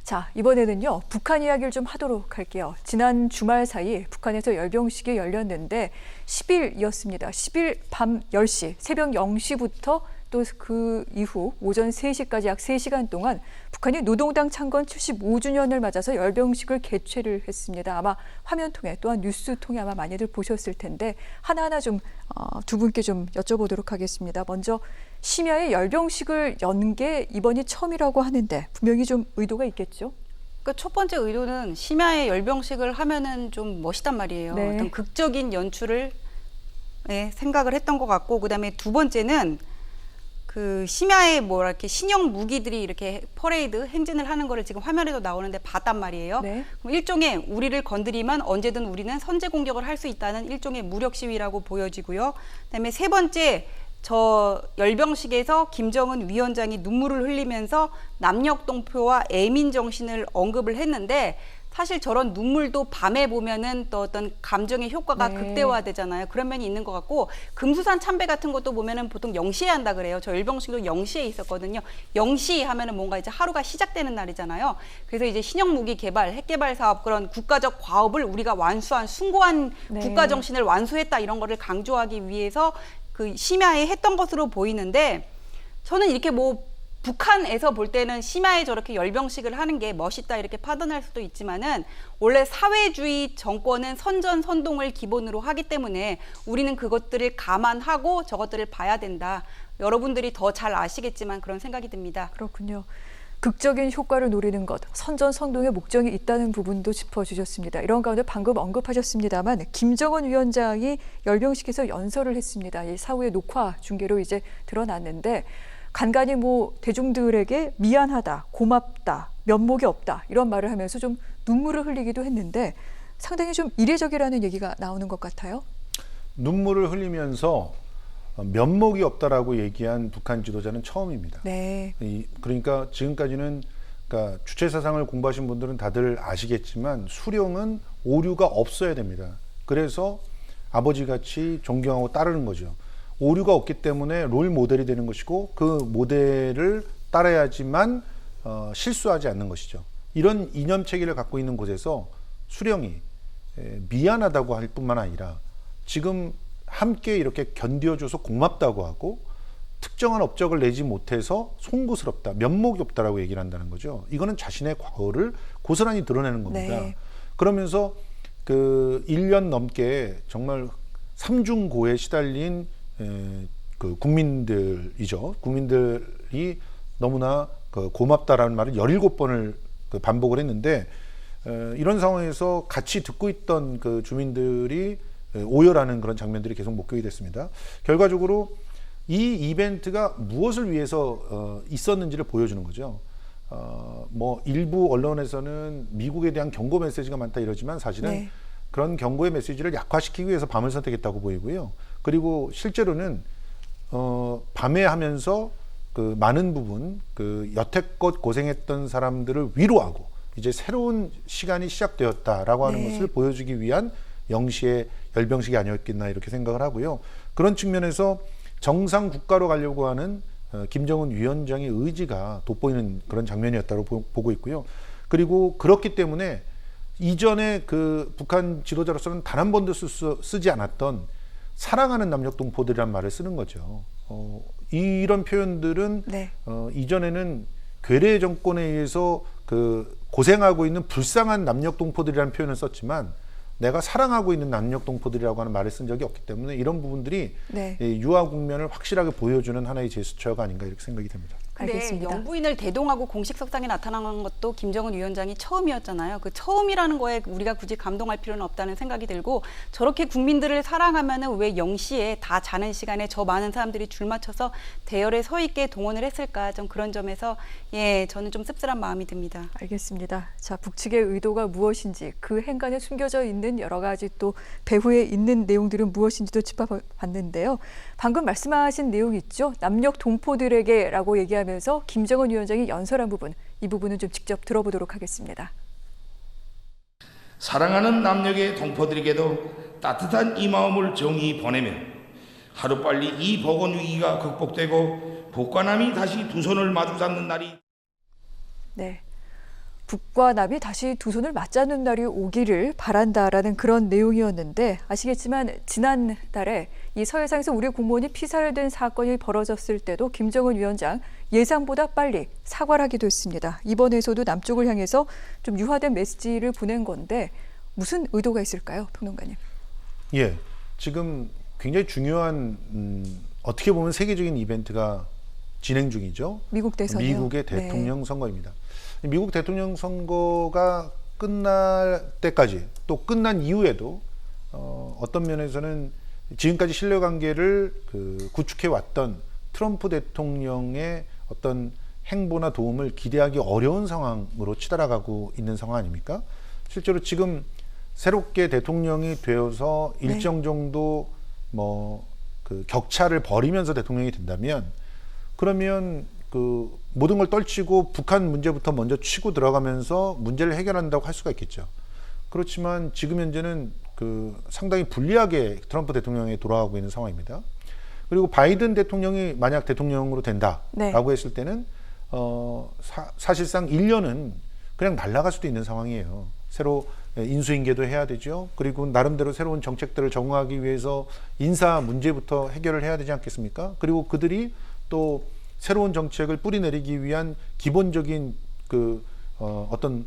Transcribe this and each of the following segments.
자, 이번에는요, 북한 이야기를 좀 하도록 할게요. 지난 주말 사이 북한에서 열병식이 열렸는데 10일이었습니다. 10일 밤 10시, 새벽 0시부터 또 그 이후 오전 3시까지 약 3시간 동안 북한이 노동당 창건 75주년을 맞아서 열병식을 개최를 했습니다. 아마 화면 통해 또한 뉴스 통해 아마 많이들 보셨을 텐데 하나하나 좀 두 분께 좀 여쭤보도록 하겠습니다. 먼저 심야에 열병식을 연 게 이번이 처음이라고 하는데 분명히 좀 의도가 있겠죠? 그 첫 번째 의도는 심야에 열병식을 하면은 좀 멋있단 말이에요. 네. 어떤 극적인 연출을 생각을 했던 것 같고, 그다음에 두 번째는 그 심야에 뭐 이렇게 신형 무기들이 이렇게 퍼레이드 행진을 하는 거를 지금 화면에도 나오는데 봤단 말이에요. 네. 그럼 일종의 우리를 건드리면 언제든 우리는 선제 공격을 할 수 있다는 일종의 무력 시위라고 보여지고요. 그다음에 세 번째, 저 열병식에서 김정은 위원장이 눈물을 흘리면서 남녘동포와 애민 정신을 언급을 했는데, 사실 저런 눈물도 밤에 보면은 또 어떤 감정의 효과가 네. 극대화되잖아요. 그런 면이 있는 것 같고, 금수산 참배 같은 것도 보면은 보통 0시에 한다 그래요. 저 열병식도 0시에 있었거든요. 0시 하면은 뭔가 이제 하루가 시작되는 날이잖아요. 그래서 이제 신형 무기 개발, 핵 개발 사업, 그런 국가적 과업을 우리가 완수한 숭고한 네. 국가 정신을 완수했다, 이런 거를 강조하기 위해서 그 심야에 했던 것으로 보이는데, 저는 이렇게 뭐 북한에서 볼 때는 심야에 저렇게 열병식을 하는 게 멋있다 이렇게 판단할 수도 있지만은, 원래 사회주의 정권은 선전선동을 기본으로 하기 때문에 우리는 그것들을 감안하고 저것들을 봐야 된다. 여러분들이 더 잘 아시겠지만 그런 생각이 듭니다. 그렇군요. 극적인 효과를 노리는 것, 선전선동의 목적이 있다는 부분도 짚어주셨습니다. 이런 가운데 방금 언급하셨습니다만 김정은 위원장이 열병식에서 연설을 했습니다. 이 사후의 녹화 중계로 이제 드러났는데, 간간히 뭐 대중들에게 미안하다, 고맙다, 면목이 없다 이런 말을 하면서 좀 눈물을 흘리기도 했는데 상당히 좀 이례적이라는 얘기가 나오는 것 같아요. 눈물을 흘리면서 면목이 없다라고 얘기한 북한 지도자는 처음입니다. 네. 그러니까 지금까지는, 그러니까 주체 사상을 공부하신 분들은 다들 아시겠지만 수령은 오류가 없어야 됩니다. 그래서 아버지같이 존경하고 따르는 거죠. 오류가 없기 때문에 롤 모델이 되는 것이고, 그 모델을 따라야지만 실수하지 않는 것이죠. 이런 이념 체계를 갖고 있는 곳에서 수령이 미안하다고 할 뿐만 아니라 지금 함께 이렇게 견뎌줘서 고맙다고 하고, 특정한 업적을 내지 못해서 송구스럽다, 면목이 없다라고 얘기를 한다는 거죠. 이거는 자신의 과거를 고스란히 드러내는 겁니다. 네. 그러면서 그 1년 넘게 정말 삼중고에 시달린 그 국민들이죠. 국민들이 너무나 그 고맙다라는 말을 17번을 그 반복을 했는데, 이런 상황에서 같이 듣고 있던 그 주민들이 오열하는 그런 장면들이 계속 목격이 됐습니다. 결과적으로 이 이벤트가 무엇을 위해서 있었는지를 보여주는 거죠. 뭐 일부 언론에서는 미국에 대한 경고 메시지가 많다 이러지만 사실은 네. 그런 경고의 메시지를 약화시키기 위해서 밤을 선택했다고 보이고요. 그리고 실제로는 밤에 하면서 그 많은 부분 그 여태껏 고생했던 사람들을 위로하고 이제 새로운 시간이 시작되었다라고 하는 네. 것을 보여주기 위한 0시의 열병식이 아니었겠나 이렇게 생각을 하고요. 그런 측면에서 정상 국가로 가려고 하는 김정은 위원장의 의지가 돋보이는 그런 장면이었다고 보고 있고요. 그리고 그렇기 때문에 이전에 그 북한 지도자로서는 단 한 번도 쓰지 않았던 사랑하는 남녘동포들이란 말을 쓰는 거죠. 이런 표현들은 네. 이전에는 괴뢰 정권에 의해서 그 고생하고 있는 불쌍한 남녘동포들이라는 표현을 썼지만, 내가 사랑하고 있는 남녘동포들이라고 하는 말을 쓴 적이 없기 때문에 이런 부분들이 네. 유화 국면을 확실하게 보여주는 하나의 제스처가 아닌가 이렇게 생각이 됩니다. 근데 알겠습니다. 영부인을 대동하고 공식 석상에 나타난 것도 김정은 위원장이 처음이었잖아요. 그 처음이라는 거에 우리가 굳이 감동할 필요는 없다는 생각이 들고, 저렇게 국민들을 사랑하면은 왜 0시에 다 자는 시간에 저 많은 사람들이 줄 맞춰서 대열에 서 있게 동원을 했을까, 좀 그런 점에서 저는 좀 씁쓸한 마음이 듭니다. 알겠습니다. 자, 북측의 의도가 무엇인지, 그 행간에 숨겨져 있는 여러 가지 또 배후에 있는 내용들은 무엇인지도 짚어봤는데요. 방금 말씀하신 내용 있죠? 남녘 동포들에게라고 얘기하면서 김정은 위원장이 연설한 부분, 이 부분은 좀 직접 들어보도록 하겠습니다. 사랑하는 남녘의 동포들에게도 따뜻한 이 마음을 정히 보내며 하루빨리 이 보건 위기가 극복되고 북과 남이 다시 두 손을 마주 잡는 날이. 네. 북과 남이 다시 두 손을 맞잡는 날이 오기를 바란다라는 그런 내용이었는데 아시겠지만 지난달에 이 서해상에서 우리 공무원이 피살된 사건이 벌어졌을 때도 김정은 위원장 예상보다 빨리 사과를 하기도 했습니다. 이번에서도 남쪽을 향해서 좀 유화된 메시지를 보낸 건데 무슨 의도가 있을까요, 평론가님? 예, 지금 굉장히 중요한 어떻게 보면 세계적인 이벤트가 진행 중이죠. 미국 대선이요? 미국의 대통령 선거입니다. 미국 대통령 선거가 끝날 때까지 또 끝난 이후에도 어떤 면에서는 지금까지 신뢰관계를 구축해 왔던 트럼프 대통령의 어떤 행보나 도움을 기대하기 어려운 상황으로 치달아가고 있는 상황 아닙니까? 실제로 지금 새롭게 대통령이 되어서 일정 정도 격차를 벌이면서 대통령이 된다면 그러면 모든 걸 떨치고 북한 문제부터 먼저 치고 들어가면서 문제를 해결한다고 할 수가 있겠죠. 그렇지만 지금 현재는 상당히 불리하게 트럼프 대통령이 돌아가고 있는 상황입니다. 그리고 바이든 대통령이 만약 대통령으로 된다라고 했을 때는 사실상 1년은 그냥 날아갈 수도 있는 상황이에요. 새로 인수인계도 해야 되죠. 그리고 나름대로 새로운 정책들을 적응하기 위해서 인사 문제부터 해결을 해야 되지 않겠습니까? 그리고 그들이 또 새로운 정책을 뿌리내리기 위한 기본적인 어떤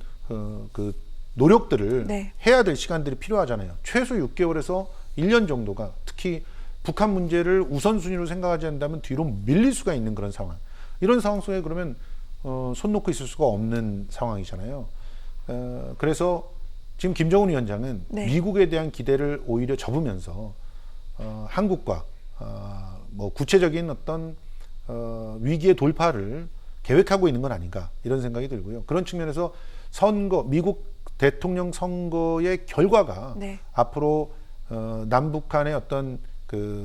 노력들을 해야 될 시간들이 필요하잖아요. 최소 6개월에서 1년 정도가 특히 북한 문제를 우선순위로 생각하지 않는다면 뒤로 밀릴 수가 있는 그런 상황. 이런 상황 속에 그러면 손 놓고 있을 수가 없는 상황이잖아요. 그래서 지금 김정은 위원장은 미국에 대한 기대를 오히려 접으면서 한국과 구체적인 어떤 위기의 돌파를 계획하고 있는 건 아닌가 이런 생각이 들고요. 그런 측면에서 미국 대통령 선거의 결과가 앞으로 남북한의 어떤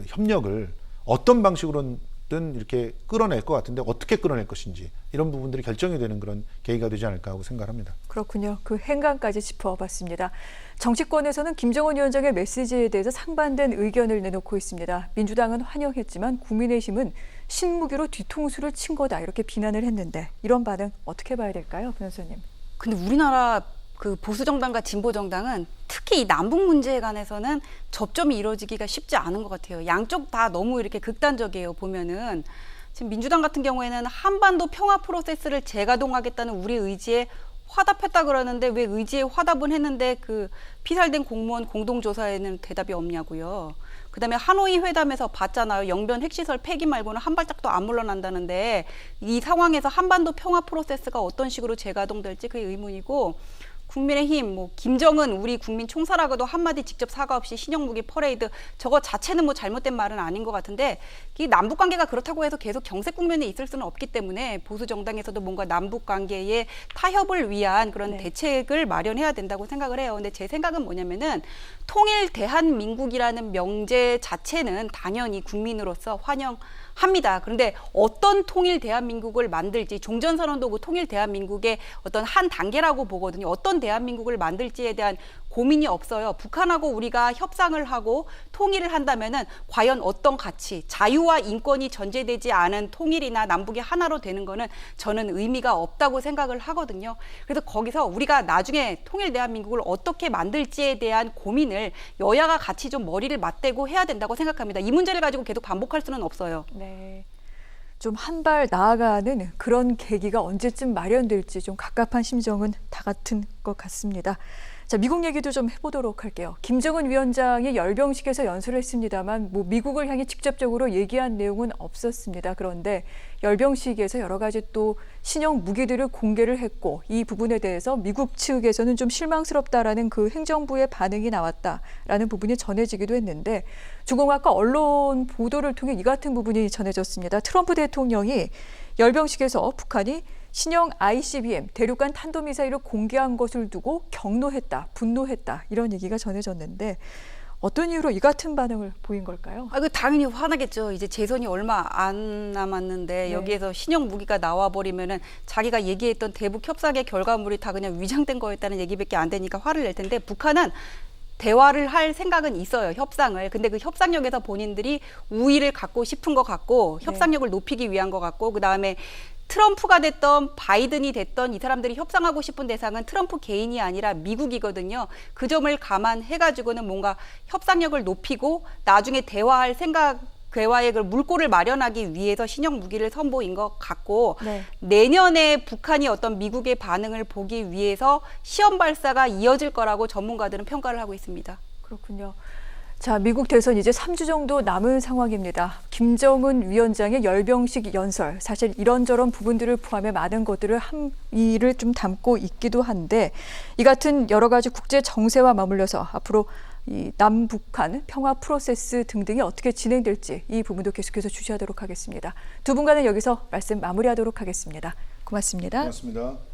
협력을 어떤 방식으로든 이렇게 끌어낼 것 같은데 어떻게 끌어낼 것인지 이런 부분들이 결정이 되는 그런 계기가 되지 않을까 하고 생각합니다. 그렇군요. 그 행간까지 짚어봤습니다. 정치권에서는 김정은 위원장의 메시지에 대해서 상반된 의견을 내놓고 있습니다. 민주당은 환영했지만 국민의힘은 신무기로 뒤통수를 친 거다 이렇게 비난을 했는데 이런 반응 어떻게 봐야 될까요, 변호사님? 근데 우리나라 보수 정당과 진보 정당은 특히 이 남북 문제에 관해서는 접점이 이루어지기가 쉽지 않은 것 같아요. 양쪽 다 너무 이렇게 극단적이에요. 보면은 지금 민주당 같은 경우에는 한반도 평화 프로세스를 재가동하겠다는 우리 의지에 화답했다 그러는데 왜 의지에 화답은 했는데 피살된 공무원 공동조사에는 대답이 없냐고요. 그다음에 하노이 회담에서 봤잖아요. 영변 핵시설 폐기 말고는 한 발짝도 안 물러난다는데 이 상황에서 한반도 평화 프로세스가 어떤 식으로 재가동될지 그게 의문이고 국민의힘, 김정은 우리 국민 총사라고도 한마디 직접 사과 없이 신형무기 퍼레이드 저거 자체는 잘못된 말은 아닌 것 같은데 이 남북 관계가 그렇다고 해서 계속 경색 국면에 있을 수는 없기 때문에 보수 정당에서도 뭔가 남북 관계의 타협을 위한 그런 대책을 마련해야 된다고 생각을 해요. 근데 제 생각은 뭐냐면은 통일 대한민국이라는 명제 자체는 당연히 국민으로서 환영합니다. 그런데 어떤 통일 대한민국을 만들지 종전선언도 통일 대한민국의 어떤 한 단계라고 보거든요. 어떤 대한민국을 만들지에 대한 고민이 없어요. 북한하고 우리가 협상을 하고 통일을 한다면은 과연 어떤 가치, 자유와 인권이 전제되지 않은 통일이나 남북이 하나로 되는 거는 저는 의미가 없다고 생각을 하거든요. 그래서 거기서 우리가 나중에 통일 대한민국을 어떻게 만들지에 대한 고민을 여야가 같이 좀 머리를 맞대고 해야 된다고 생각합니다. 이 문제를 가지고 계속 반복할 수는 없어요. 네. 좀 한 발 나아가는 그런 계기가 언제쯤 마련될지 좀 갑갑한 심정은 다 같은 것 같습니다. 자, 미국 얘기도 좀 해보도록 할게요. 김정은 위원장이 열병식에서 연설을 했습니다만 미국을 향해 직접적으로 얘기한 내용은 없었습니다. 그런데 열병식에서 여러 가지 또 신형 무기들을 공개를 했고 이 부분에 대해서 미국 측에서는 좀 실망스럽다라는 행정부의 반응이 나왔다라는 부분이 전해지기도 했는데 주공학과 언론 보도를 통해 이 같은 부분이 전해졌습니다. 트럼프 대통령이 열병식에서 북한이 신형 ICBM 대륙간 탄도미사일을 공개한 것을 두고 경로했다, 분노했다 이런 얘기가 전해졌는데 어떤 이유로 이 같은 반응을 보인 걸까요? 당연히 화나겠죠. 이제 재선이 얼마 안 남았는데 여기에서 신형 무기가 나와버리면은 자기가 얘기했던 대북 협상의 결과물이 다 그냥 위장된 거였다는 얘기밖에 안 되니까 화를 낼 텐데 북한은 대화를 할 생각은 있어요. 협상을. 근데 그 협상력에서 본인들이 우위를 갖고 싶은 것 같고 협상력을 높이기 위한 것 같고 그다음에 트럼프가 됐던 바이든이 됐던 이 사람들이 협상하고 싶은 대상은 트럼프 개인이 아니라 미국이거든요. 그 점을 감안해가지고는 뭔가 협상력을 높이고 나중에 대화할 생각 대화의 그 물꼬를 마련하기 위해서 신형 무기를 선보인 것 같고 네. 내년에 북한이 어떤 미국의 반응을 보기 위해서 시험 발사가 이어질 거라고 전문가들은 평가를 하고 있습니다. 그렇군요. 자, 미국 대선 이제 3주 정도 남은 상황입니다. 김정은 위원장의 열병식 연설, 사실 이런저런 부분들을 포함해 많은 것들을 함의를 좀 담고 있기도 한데 이 같은 여러 가지 국제 정세와 맞물려서 앞으로 이 남북한 평화 프로세스 등등이 어떻게 진행될지 이 부분도 계속해서 주시하도록 하겠습니다. 두 분과는 여기서 말씀 마무리하도록 하겠습니다. 고맙습니다. 고맙습니다.